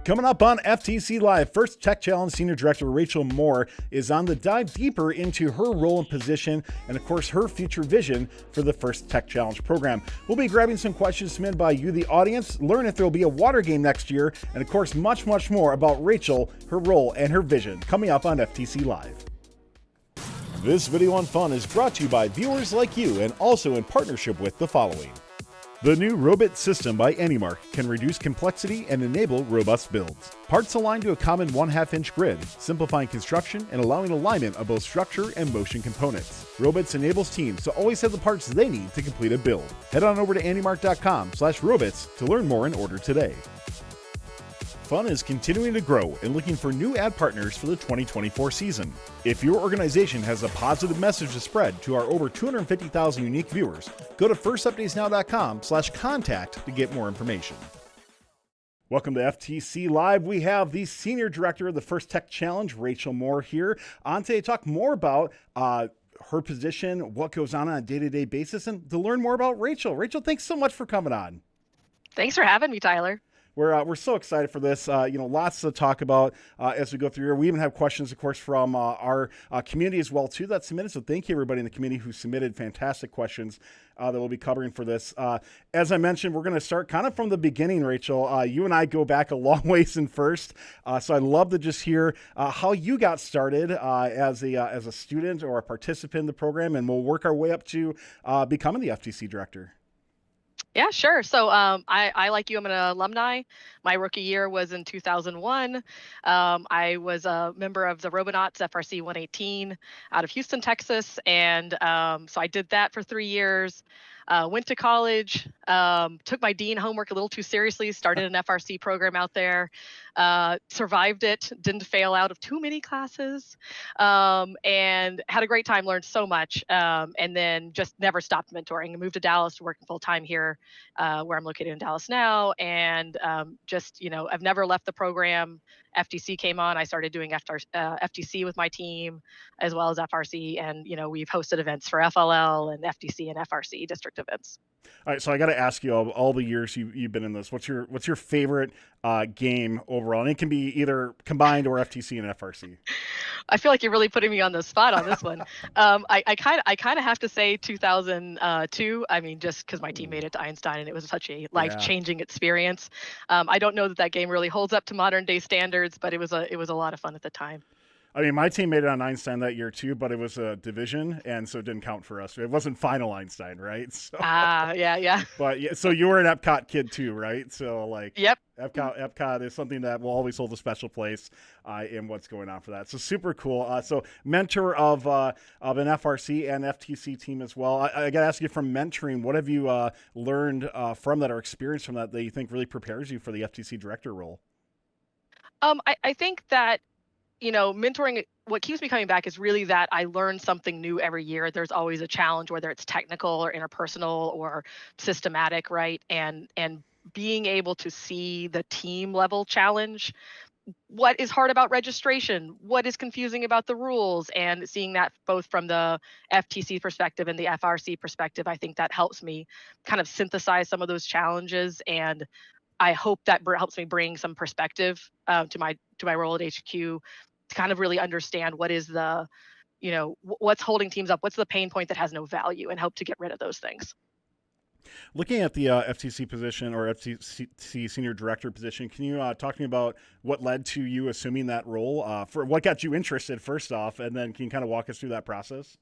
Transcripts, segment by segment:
Coming up on FTC Live, First Tech Challenge Senior Director Rachel Moore is on the dive deeper into her role and position and, of course, her future vision for the First Tech Challenge program. We'll be grabbing some questions submitted by you, the audience, learn if there will be a water game next year, and, of course, much, much more about Rachel, her role, and her vision coming up on FTC Live. This video on fun is brought to you by viewers like you and also in partnership with the following. The new Robotics system by AnyMark can reduce complexity and enable robust builds. Parts aligned to a common 1/2 inch grid, simplifying construction and allowing alignment of both structure and motion components. Robotics enables teams to always have the parts they need to complete a build. Head on over to anymark.com/robots to learn more and order today. Fun is continuing to grow and looking for new ad partners for the 2024 season. If your organization has a positive message to spread to our over 250,000 unique viewers, go to firstupdatesnow.com/contact to get more information. Welcome to FTC Live. We have the Senior Director of the First Tech Challenge, Rachel Moore, here on today to talk more about her position, what goes on a day-to-day basis, and to learn more about Rachel. Rachel, thanks so much for coming on. Thanks for having me, Tyler. We're so excited for this. Lots to talk about as we go through here. We even have questions, of course, from our community as well, too, that submitted. So thank you, everybody in the community who submitted fantastic questions that we'll be covering for this. As I mentioned, we're going to start kind of from the beginning, Rachel. You and I go back a long ways in First. So I'd love to just hear how you got started as a student or a participant in the program, and we'll work our way up to becoming the FTC director. Yeah, sure. So I, like you, I'm an alumni. My rookie year was in 2001. I was a member of the Robotics FRC 118 out of Houston, Texas. And so I did that for 3 years. Went to college, took my dean homework a little too seriously, started an FRC program out there, survived it, didn't fail out of too many classes, and had a great time, learned so much, and then just never stopped mentoring. I moved to Dallas to work full time here, where I'm located in Dallas now, and I've never left the program. FTC came on, I started doing FTC with my team, as well as FRC, and we've hosted events for FLL and FTC and FRC district events. All right, so I got to ask you, all the years you've been in this, what's your favorite game overall? And it can be either combined or FTC and FRC. I feel like you're really putting me on the spot on this one. I kind of have to say 2002. I mean, just because my team made it to Einstein and it was such a life-changing experience. I don't know that game really holds up to modern day standards, but it was a lot of fun at the time. I mean, my team made it on Einstein that year too, but it was a division, and so it didn't count for us. It wasn't final Einstein, right? So, yeah. But yeah, so you were an Epcot kid too, right? So Yep. Epcot is something that will always hold a special place in what's going on for that. So super cool. So mentor of an FRC and FTC team as well. I got to ask you, from mentoring, what have you learned from that or experienced from that you think really prepares you for the FTC director role? I think that mentoring, what keeps me coming back is really that I learn something new every year. There's always a challenge, whether it's technical or interpersonal or systematic, right? And being able to see the team level challenge, what is hard about registration, what is confusing about the rules, and seeing that both from the FTC perspective and the FRC perspective, I think that helps me kind of synthesize some of those challenges, and I hope that helps me bring some perspective to my role at HQ, to kind of really understand what is the, what's holding teams up, what's the pain point that has no value, and help to get rid of those things. Looking at the FTC position or FTC Senior Director position, can you talk to me about what led to you assuming that role? For what got you interested, first off, and then can you kind of walk us through that process?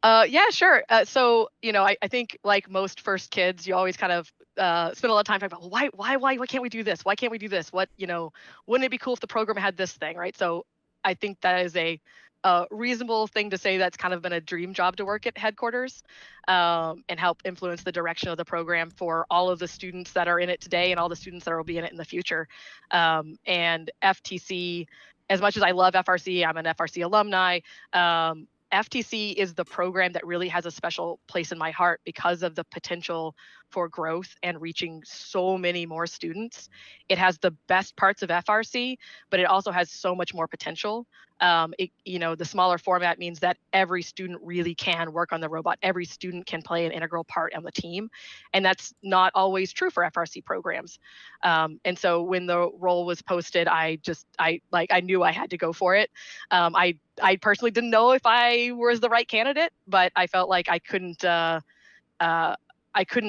Yeah, sure. So, I think like most first kids, you always kind of spend a lot of time talking about, well, why can't we do this? Why can't we do this? Wouldn't it be cool if the program had this thing, right? So I think that is a reasonable thing to say. That's kind of been a dream job to work at headquarters and help influence the direction of the program for all of the students that are in it today and all the students that will be in it in the future. And FTC, as much as I love FRC, I'm an FRC alumni. FTC is the program that really has a special place in my heart because of the potential for growth and reaching so many more students. It has the best parts of FRC, but it also has so much more potential. The smaller format means that every student really can work on the robot. Every student can play an integral part on the team, and that's not always true for FRC programs. And so when the role was posted, I knew I had to go for it. I personally didn't know if I was the right candidate, but I felt like I couldn't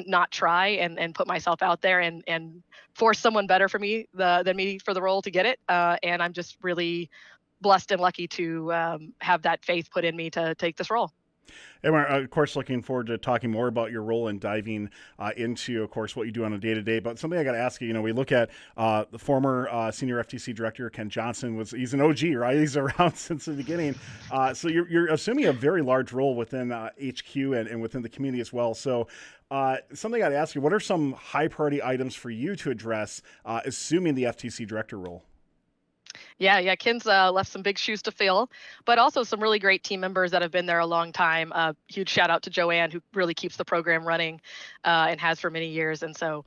not try and put myself out there and force someone better than me for the role to get it. And I'm just really blessed and lucky to have that faith put in me to take this role. And we're, of course, looking forward to talking more about your role and diving into, of course, what you do on a day-to-day. But something I got to ask you, we look at the former senior FTC director, Ken Johnson, he's an OG, right? He's around since the beginning. So you're assuming a very large role within HQ and within the community as well. So something I got to ask you, what are some high-priority items for you to address, assuming the FTC director role? Yeah. Ken's left some big shoes to fill, but also some really great team members that have been there a long time. Huge shout out to Joanne, who really keeps the program running and has for many years. And so,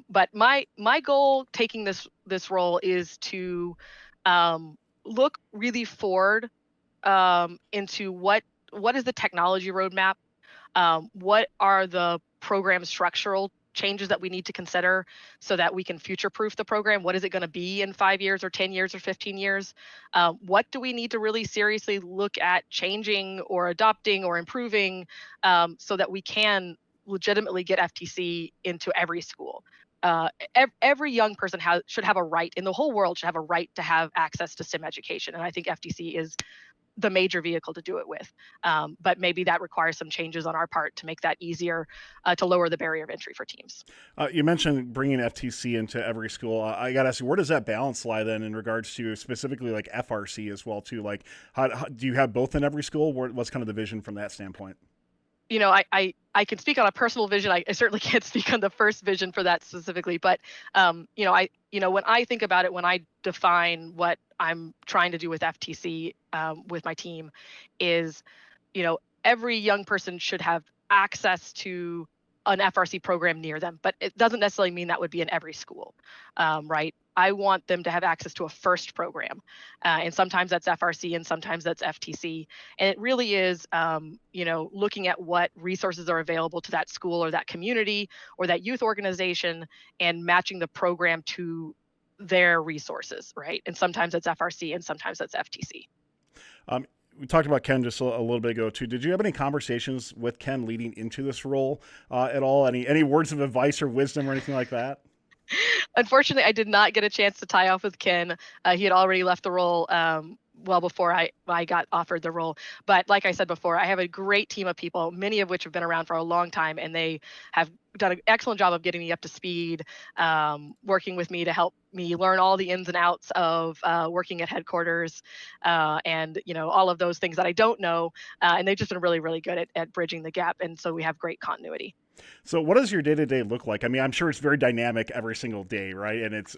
but my goal taking this role is to look really forward into what is the technology roadmap, what are the program structural changes that we need to consider so that we can future proof the program. What is it going to be in 5 years or 10 years or 15 years? What do we need to really seriously look at changing or adopting or improving so that we can legitimately get FTC into every school? Every young person should have a right in the whole world, should have a right to have access to STEM education. And I think FTC is the major vehicle to do it with. But maybe that requires some changes on our part to make that easier, to lower the barrier of entry for teams. You mentioned bringing FTC into every school. I got to ask you, where does that balance lie then in regards to specifically like FRC as well too? Like, how do you have both in every school? What's kind of the vision from that standpoint? I can speak on a personal vision. I certainly can't speak on the first vision for that specifically, but when I think about it, when I define what I'm trying to do with FTC with my team, is every young person should have access to an FRC program near them, but it doesn't necessarily mean that would be in every school, right? I want them to have access to a FIRST program, and sometimes that's FRC and sometimes that's FTC. And it really is, looking at what resources are available to that school or that community or that youth organization and matching the program to their resources, right? And sometimes it's FRC and sometimes that's FTC. We talked about Ken just a little bit ago too. Did you have any conversations with Ken leading into this role at all? Any words of advice or wisdom or anything like that? Unfortunately, I did not get a chance to tie off with Ken. He had already left the role well before I got offered the role. But like I said before, I have a great team of people, many of which have been around for a long time, and they have done an excellent job of getting me up to speed, working with me to help me learn all the ins and outs of working at headquarters, and all of those things that I don't know. And they've just been really, really good at bridging the gap. And so we have great continuity. So what does your day-to-day look like? I mean, I'm sure it's very dynamic every single day, right? And it's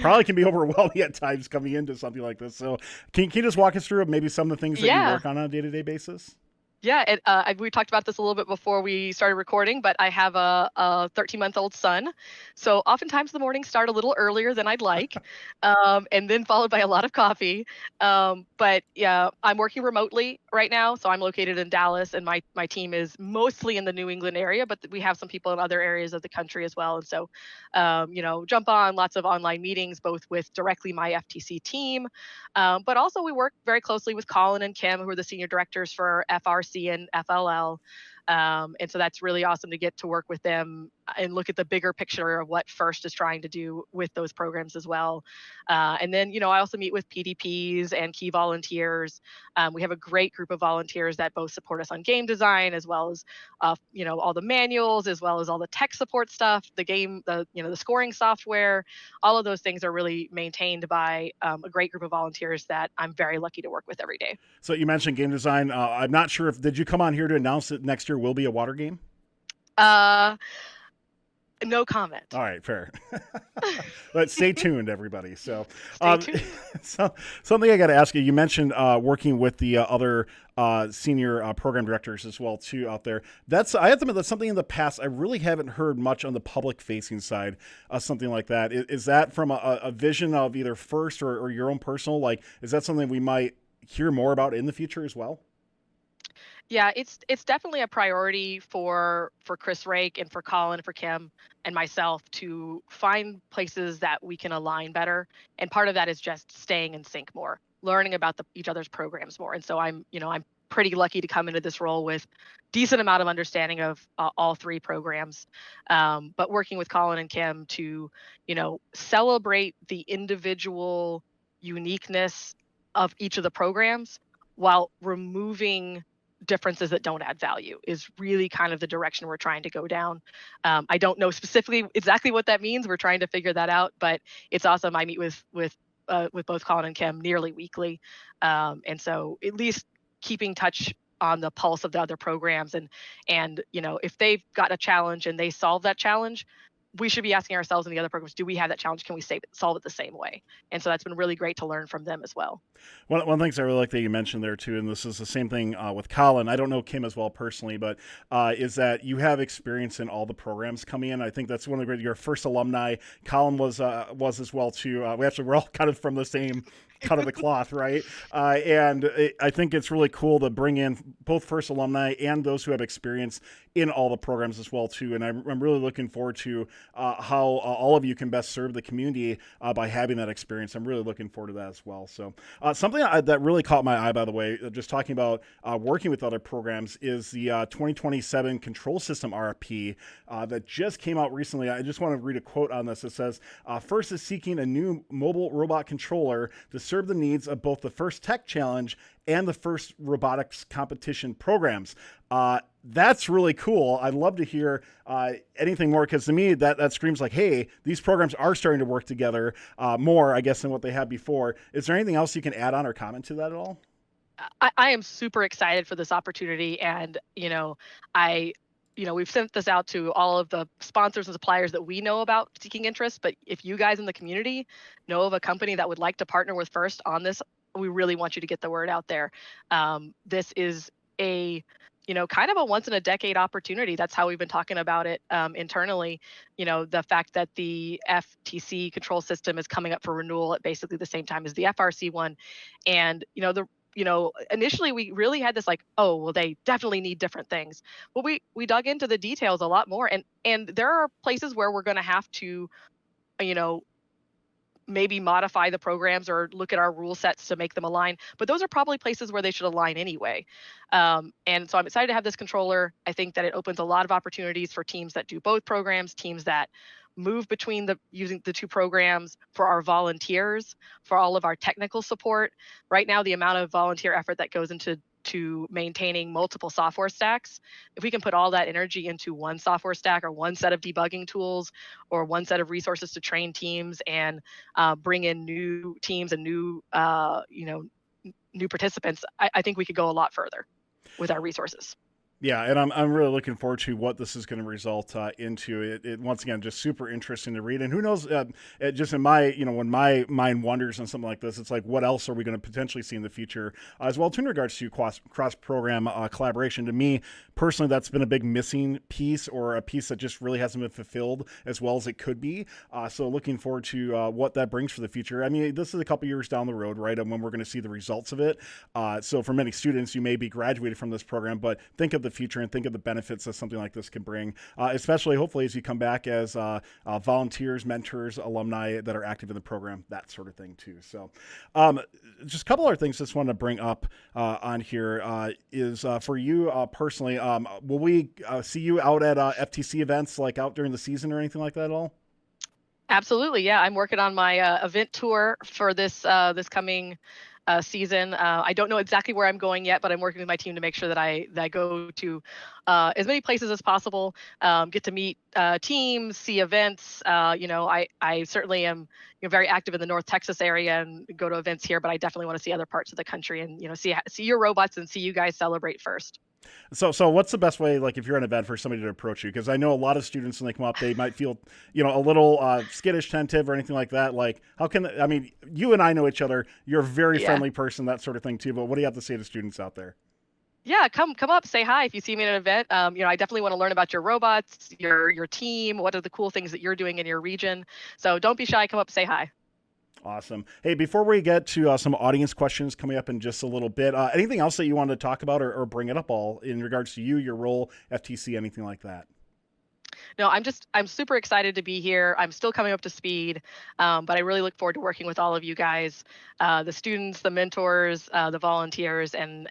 probably can be overwhelming at times coming into something like this. So can you just walk us through maybe some of the things that you work on a day-to-day basis? Yeah, we talked about this a little bit before we started recording, but I have a 13-month-old son. So oftentimes the mornings start a little earlier than I'd like, and then followed by a lot of coffee. But yeah, I'm working remotely right now. So I'm located in Dallas, and my team is mostly in the New England area, but we have some people in other areas of the country as well. And so, jump on lots of online meetings, both with directly my FTC team, but also we work very closely with Colin and Kim, who are the senior directors for FRC and FLL. And so that's really awesome to get to work with them and look at the bigger picture of what FIRST is trying to do with those programs as well. And then, I also meet with PDPs and key volunteers. We have a great group of volunteers that both support us on game design, as well as, all the manuals, as well as all the tech support stuff, the scoring software. All of those things are really maintained by a great group of volunteers that I'm very lucky to work with every day. So you mentioned game design. I'm not sure did you come on here to announce that next year will be a water game? No comment. All right, fair. But stay tuned, everybody. So, Stay tuned. so something I got to ask you. You mentioned working with the other senior program directors as well too out there. I have to admit that's something in the past I really haven't heard much on the public facing side of something like that. Is that from a vision of either FIRST or your own personal? Like, is that something we might hear more about in the future as well? Yeah, it's definitely a priority for Chris Rake and for Colin, for Kim and myself to find places that we can align better. And part of that is just staying in sync more, learning about each other's programs more. And so I'm pretty lucky to come into this role with decent amount of understanding of all three programs. But working with Colin and Kim to, celebrate the individual uniqueness of each of the programs while removing differences that don't add value is really kind of the direction we're trying to go down. I don't know specifically exactly what that means. We're trying to figure that out, but it's awesome. I meet with both Colin and Kim nearly weekly, and so at least keeping touch on the pulse of the other programs, and if they've got a challenge and they solve that challenge, we should be asking ourselves in the other programs, do we have that challenge? Can we solve it the same way? And so that's been really great to learn from them as well. One of the things I really like that you mentioned there too, and this is the same thing with Colin. I don't know Kim as well personally, but is that you have experience in all the programs coming in. I think that's one of your first alumni. Colin was as well too. We're all kind of from the same cut of the cloth, right? I think it's really cool to bring in both first alumni and those who have experience in all the programs as well too. And I'm really looking forward to how all of you can best serve the community by having that experience. I'm really looking forward to that as well. So something that really caught my eye, by the way, just talking about working with other programs, is the 2027 Control System RFP that just came out recently. I just want to read a quote on this. It says, "First is seeking a new mobile robot controller to serve the needs of both the First Tech Challenge and the First Robotics Competition programs." That's really cool. I'd love to hear anything more, because to me that screams like, hey, these programs are starting to work together more, I guess, than what they have before. Is there anything else you can add on or comment to that at all? I am super excited for this opportunity, and we've sent this out to all of the sponsors and suppliers that we know about seeking interest. But if you guys in the community know of a company that would like to partner with First on this, we really want you to get the word out there. This is a kind of a once in a decade opportunity. That's how we've been talking about it internally. The fact that the FTC control system is coming up for renewal at basically the same time as the FRC one, and initially we really had this like, oh, well, they definitely need different things. Well, we dug into the details a lot more, and there are places where we're going to have to, you know, maybe modify the programs or look at our rule sets to make them align. But those are probably places where they should align anyway. And so I'm excited to have this controller. I think that it opens a lot of opportunities for teams that do both programs, teams that move between using the two programs, for our volunteers, for all of our technical support. Right now, the amount of volunteer effort that goes into maintaining multiple software stacks, if we can put all that energy into one software stack or one set of debugging tools or one set of resources to train teams and bring in new teams and new participants, I think we could go a lot further with our resources. Yeah, and I'm really looking forward to what this is going to result into. It once again just super interesting to read, and who knows? Just in my when my mind wanders on something like this, it's like, what else are we going to potentially see in the future as well? Too, in regards to cross program collaboration, to me personally, that's been a big missing piece, or a piece that just really hasn't been fulfilled as well as it could be. So looking forward to what that brings for the future. I mean, this is a couple years down the road, right? And when we're going to see the results of it. So for many students, you may be graduated from this program, but think of the future and think of the benefits that something like this can bring, especially hopefully as you come back as volunteers, mentors, alumni that are active in the program, that sort of thing too. So just a couple other things just want to bring up on here is for you personally, will we see you out at FTC events, like out during the season or anything like that at all? Absolutely, yeah. I'm working on my event tour for this coming season. I don't know exactly where I'm going yet, but I'm working with my team to make sure that I go to as many places as possible, get to meet teams, see events. I certainly am very active in the North Texas area and go to events here, but I definitely want to see other parts of the country and see your robots and see you guys celebrate First. So what's the best way, like if you're an event, for somebody to approach you? Because I know a lot of students when they come up, they might feel, a little skittish, tentative, or anything like that. Like, I mean, you and I know each other. You're a very friendly person, that sort of thing too. But what do you have to say to students out there? Yeah, come up, say hi if you see me at an event. I definitely want to learn about your robots, your team. What are the cool things that you're doing in your region? So don't be shy. Come up, say hi. Awesome. Hey, before we get to some audience questions coming up in just a little bit, anything else that you wanted to talk about or bring it up all in regards to you, your role, FTC, anything like that? No, I'm super excited to be here. I'm still coming up to speed, but I really look forward to working with all of you guys, the students, the mentors, the volunteers, and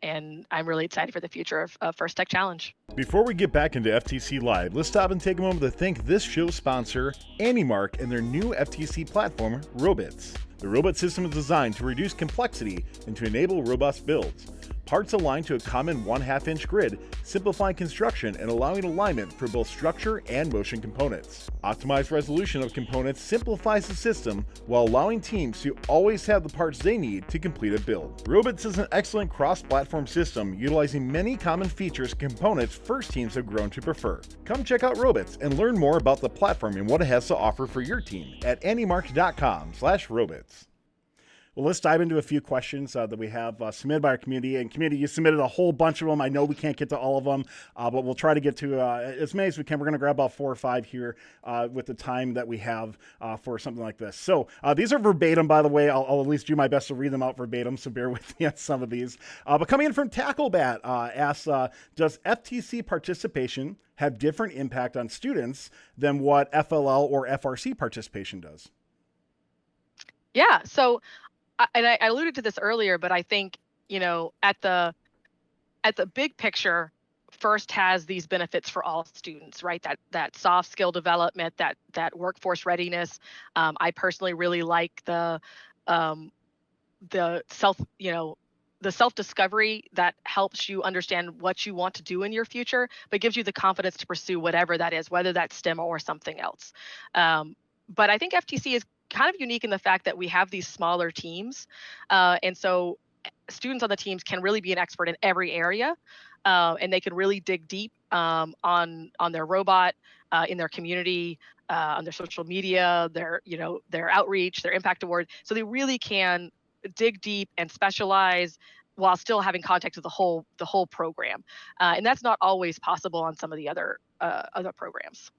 I'm really excited for the future of First Tech Challenge. Before we get back into FTC Live, let's stop and take a moment to thank this show's sponsor, AnyMark, and their new FTC platform, Robots. The robot system is designed to reduce complexity and to enable robust builds. Parts aligned to a common 1/2 inch grid, simplifying construction and allowing alignment for both structure and motion components. Optimized resolution of components simplifies the system while allowing teams to always have the parts they need to complete a build. Robots is an excellent cross-platform system utilizing many common features and components first teams have grown to prefer. Come check out Robots and learn more about the platform and what it has to offer for your team at anymark.com/robots. Well, let's dive into a few questions that we have submitted by our community. And community, you submitted a whole bunch of them. I know we can't get to all of them, but we'll try to get to as many as we can. We're going to grab about 4 or 5 here with the time that we have for something like this. So these are verbatim, by the way. I'll at least do my best to read them out verbatim, so bear with me on some of these. But coming in from Tacklebat asks, does FTC participation have different impact on students than what FLL or FRC participation does? Yeah, so I alluded to this earlier, but I think, at the big picture, First has these benefits for all students, right? That soft skill development, that workforce readiness. I personally really like the self, the self-discovery that helps you understand what you want to do in your future, but gives you the confidence to pursue whatever that is, whether that's STEM or something else. But I think FTC is kind of unique in the fact that we have these smaller teams. And so students on the teams can really be an expert in every area, and they can really dig deep on their robot, in their community, on their social media, their outreach, their impact award. So they really can dig deep and specialize while still having contact with the whole program. And that's not always possible on some of the other programs.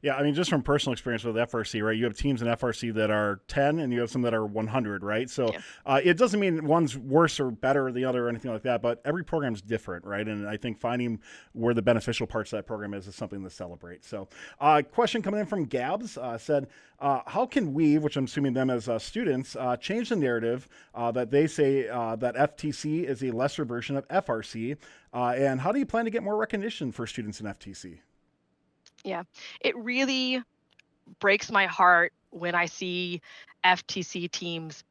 Yeah, I mean, just from personal experience with FRC, right? You have teams in FRC that are 10 and you have some that are 100, right? So yeah. It doesn't mean one's worse or better than the other or anything like that, but every program is different, right? And I think finding where the beneficial parts of that program is something to celebrate. So question coming in from Gabs said, how can we, which I'm assuming them as students, change the narrative that they say that FTC is a lesser version of FRC? And how do you plan to get more recognition for students in FTC? Yeah, it really breaks my heart when I see FTC teams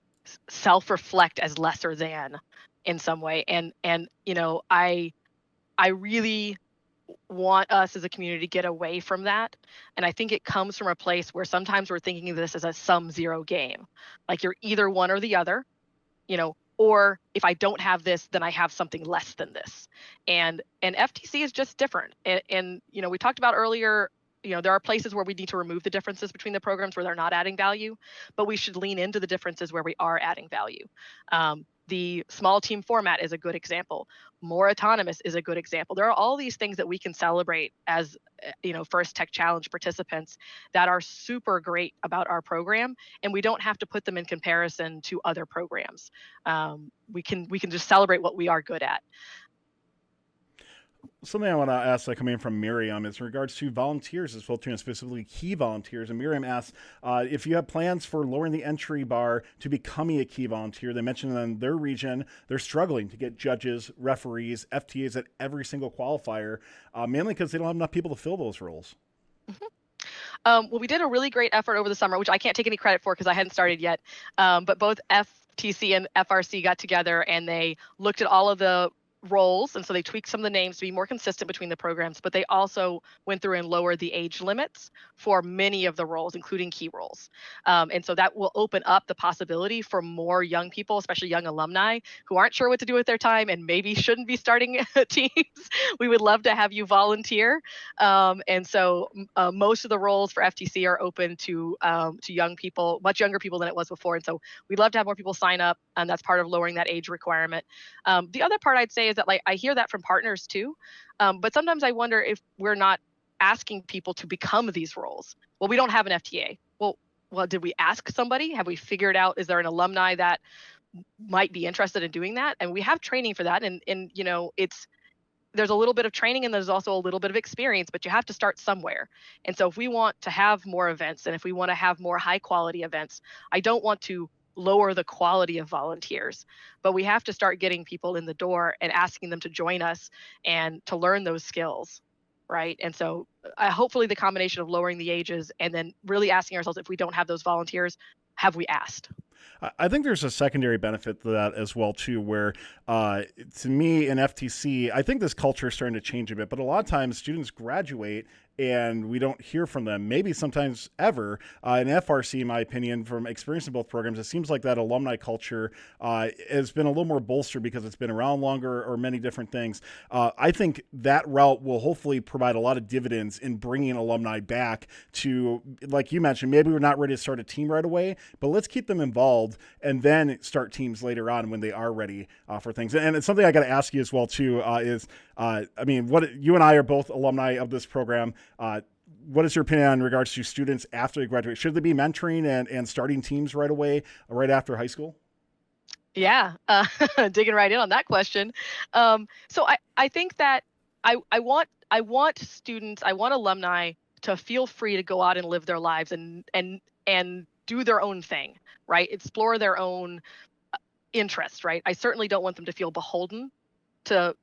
self-reflect as lesser than in some way. And I really want us as a community to get away from that. And I think it comes from a place where sometimes we're thinking of this as a sum-zero game. Like you're either one or the other, or if I don't have this, then I have something less than this. And FTC is just different. And we talked about earlier, there are places where we need to remove the differences between the programs where they're not adding value, but we should lean into the differences where we are adding value. The small team format is a good example. More autonomous is a good example. There are all these things that we can celebrate as First Tech Challenge participants that are super great about our program, and we don't have to put them in comparison to other programs. We can just celebrate what we are good at. Something I want to ask coming in from Miriam is in regards to volunteers as well, too, and specifically key volunteers. And Miriam asks if you have plans for lowering the entry bar to becoming a key volunteer. They mentioned in their region they're struggling to get judges, referees, FTAs at every single qualifier, mainly because they don't have enough people to fill those roles. Well, we did a really great effort over the summer, which I can't take any credit for because I hadn't started yet. But both FTC and FRC got together and they looked at all of the roles, and so they tweaked some of the names to be more consistent between the programs, but they also went through and lowered the age limits for many of the roles, including key roles. And so that will open up the possibility for more young people, especially young alumni who aren't sure what to do with their time and maybe shouldn't be starting teams. We would love to have you volunteer. And so most of the roles for FTC are open to young people, much younger people than it was before. And so we'd love to have more people sign up, and that's part of lowering that age requirement. The other part I'd say is that I hear that from partners too, but sometimes I wonder if we're not asking people to become these roles. Well, we don't have an FTA. Well, well, did we ask somebody? Have we figured out, is there an alumni that might be interested in doing that? And we have training for that. And there's a little bit of training and there's also a little bit of experience, but you have to start somewhere. And so if we want to have more events and if we want to have more high quality events, I don't want to lower the quality of volunteers, but we have to start getting people in the door and asking them to join us and to learn those skills. Right. And so hopefully the combination of lowering the ages and then really asking ourselves, if we don't have those volunteers, have we asked? I think there's a secondary benefit to that as well too, where to me in FTC, I think this culture is starting to change a bit, but a lot of times students graduate and we don't hear from them, maybe sometimes ever. In FRC, in my opinion, from experience in both programs, it seems like that alumni culture has been a little more bolstered because it's been around longer or many different things. I think that route will hopefully provide a lot of dividends in bringing alumni back to, like you mentioned, maybe we're not ready to start a team right away, but let's keep them involved and then start teams later on when they are ready for things. And it's something I got to ask you as well too, what you and I are both alumni of this program. What is your opinion in regards to students after they graduate? Should they be mentoring and starting teams right away, right after high school? Yeah, digging right in on that question. So I think that I want students, I want alumni to feel free to go out and live their lives and do their own thing, right? Explore their own interests, right? I certainly don't want them to feel beholden to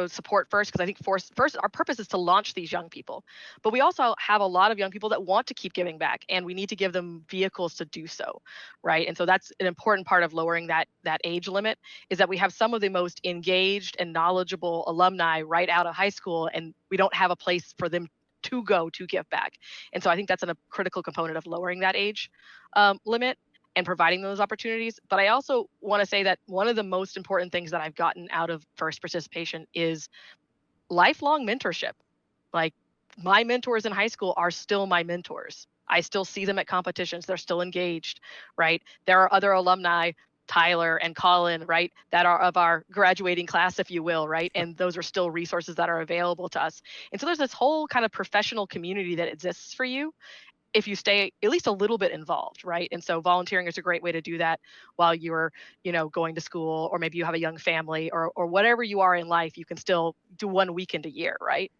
support first, because I think first our purpose is to launch these young people, but we also have a lot of young people that want to keep giving back, and we need to give them vehicles to do so, right? And so that's an important part of lowering that age limit, is that we have some of the most engaged and knowledgeable alumni right out of high school, and we don't have a place for them to go to give back. And so I think that's a critical component of lowering that age limit and providing those opportunities. But I also want to say that one of the most important things that I've gotten out of first participation is lifelong mentorship. Like, my mentors in high school are still my mentors. I still see them at competitions. They're still engaged, right? There are other alumni, Tyler and Colin, right, that are of our graduating class, if you will, right? And those are still resources that are available to us. And so there's this whole kind of professional community that exists for you if you stay at least a little bit involved, right? And so volunteering is a great way to do that while you're, going to school, or maybe you have a young family, or whatever you are in life, you can still do one weekend a year, right?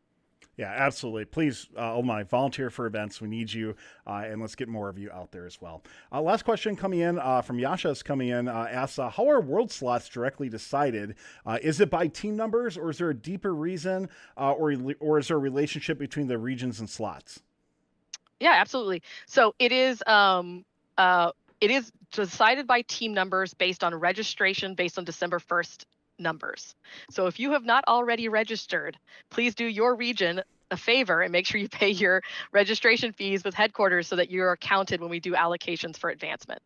Yeah, absolutely. Please, alumni, volunteer for events. We need you, and let's get more of you out there as well. Last question coming in from Yasha's coming in, asks, how are world slots directly decided? Is it by team numbers, or is there a deeper reason, or is there a relationship between the regions and slots? Yeah, absolutely. So it is decided by team numbers based on registration based on December 1st numbers. So if you have not already registered, please do your region a favor and make sure you pay your registration fees with headquarters so that you're counted when we do allocations for advancement.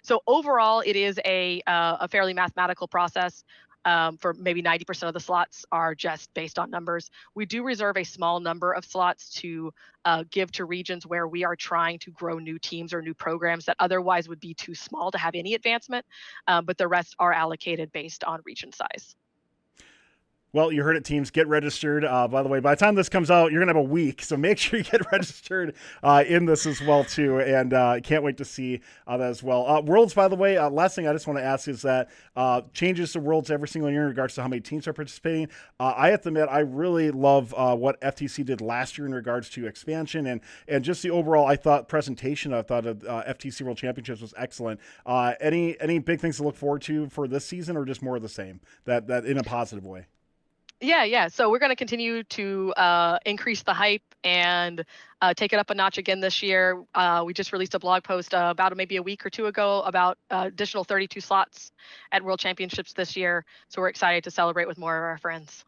So overall, it is a fairly mathematical process. For maybe 90% of the slots are just based on numbers. We do reserve a small number of slots to give to regions where we are trying to grow new teams or new programs that otherwise would be too small to have any advancement, but the rest are allocated based on region size. Well, you heard it, teams. Get registered. By the way, by the time this comes out, you're going to have a week, so make sure you get registered in this as well, too. And can't wait to see that as well. Worlds, by the way, last thing I just want to ask is that changes to Worlds every single year in regards to how many teams are participating. I have to admit, I really love what FTC did last year in regards to expansion and just the overall, I thought, presentation. I thought of FTC World Championships was excellent. Any big things to look forward to for this season, or just more of the same, that in a positive way? Yeah. So we're going to continue to increase the hype and take it up a notch again this year. We just released a blog post about maybe a week or two ago about additional 32 slots at World Championships this year. So we're excited to celebrate with more of our friends.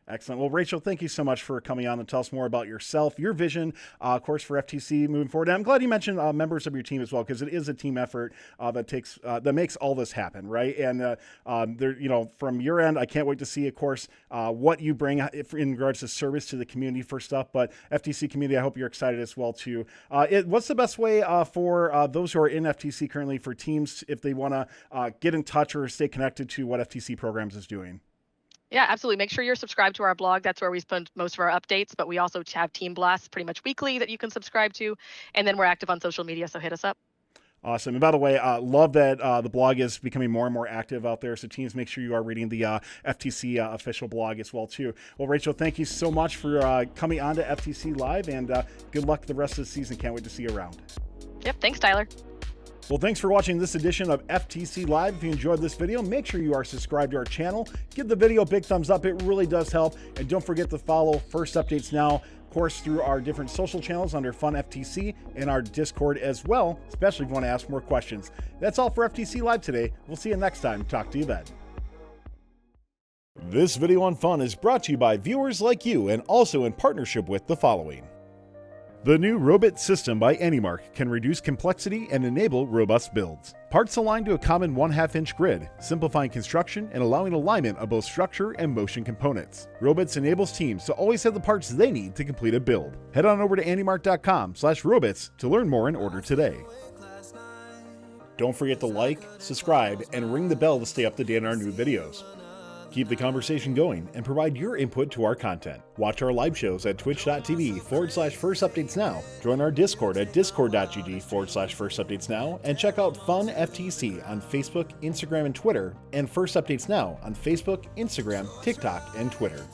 Excellent. Well, Rachel, thank you so much for coming on and tell us more about yourself, your vision, of course, for FTC moving forward. And I'm glad you mentioned members of your team as well, because it is a team effort that makes all this happen, right? And from your end, I can't wait to see, of course, what you bring in regards to service to the community for stuff. But FTC community, I hope you're excited as well too. What's the best way for those who are in FTC currently, for teams, if they want to get in touch or stay connected to what FTC Programs is doing? Yeah, absolutely. Make sure you're subscribed to our blog. That's where we spend most of our updates, but we also have team blasts pretty much weekly that you can subscribe to. And then we're active on social media, so hit us up. Awesome. And by the way, love that the blog is becoming more and more active out there. So teams, make sure you are reading the FTC official blog as well too. Well, Rachel, thank you so much for coming on to FTC Live, and good luck the rest of the season. Can't wait to see you around. Yep. Thanks, Tyler. Well, thanks for watching this edition of FTC Live. If you enjoyed this video, make sure you are subscribed to our channel. Give the video a big thumbs up. It really does help. And don't forget to follow First Updates Now, of course, through our different social channels under Fun FTC and our Discord as well, especially if you want to ask more questions. That's all for FTC Live today. We'll see you next time. Talk to you then. This video on fun is brought to you by viewers like you and also in partnership with the following. The new Robotics system by AnyMark can reduce complexity and enable robust builds. Parts aligned to a common 1/2-inch grid, simplifying construction and allowing alignment of both structure and motion components. Robotics enables teams to always have the parts they need to complete a build. Head on over to anymark.com/robotics to learn more and order today. Don't forget to like, subscribe, and ring the bell to stay up to date on our new videos. Keep the conversation going and provide your input to our content. Watch our live shows at twitch.tv/firstupdatesnow. Join our Discord at discord.gg/firstupdatesnow and check out Fun FTC on Facebook, Instagram, and Twitter, and First Updates Now on Facebook, Instagram, TikTok, and Twitter.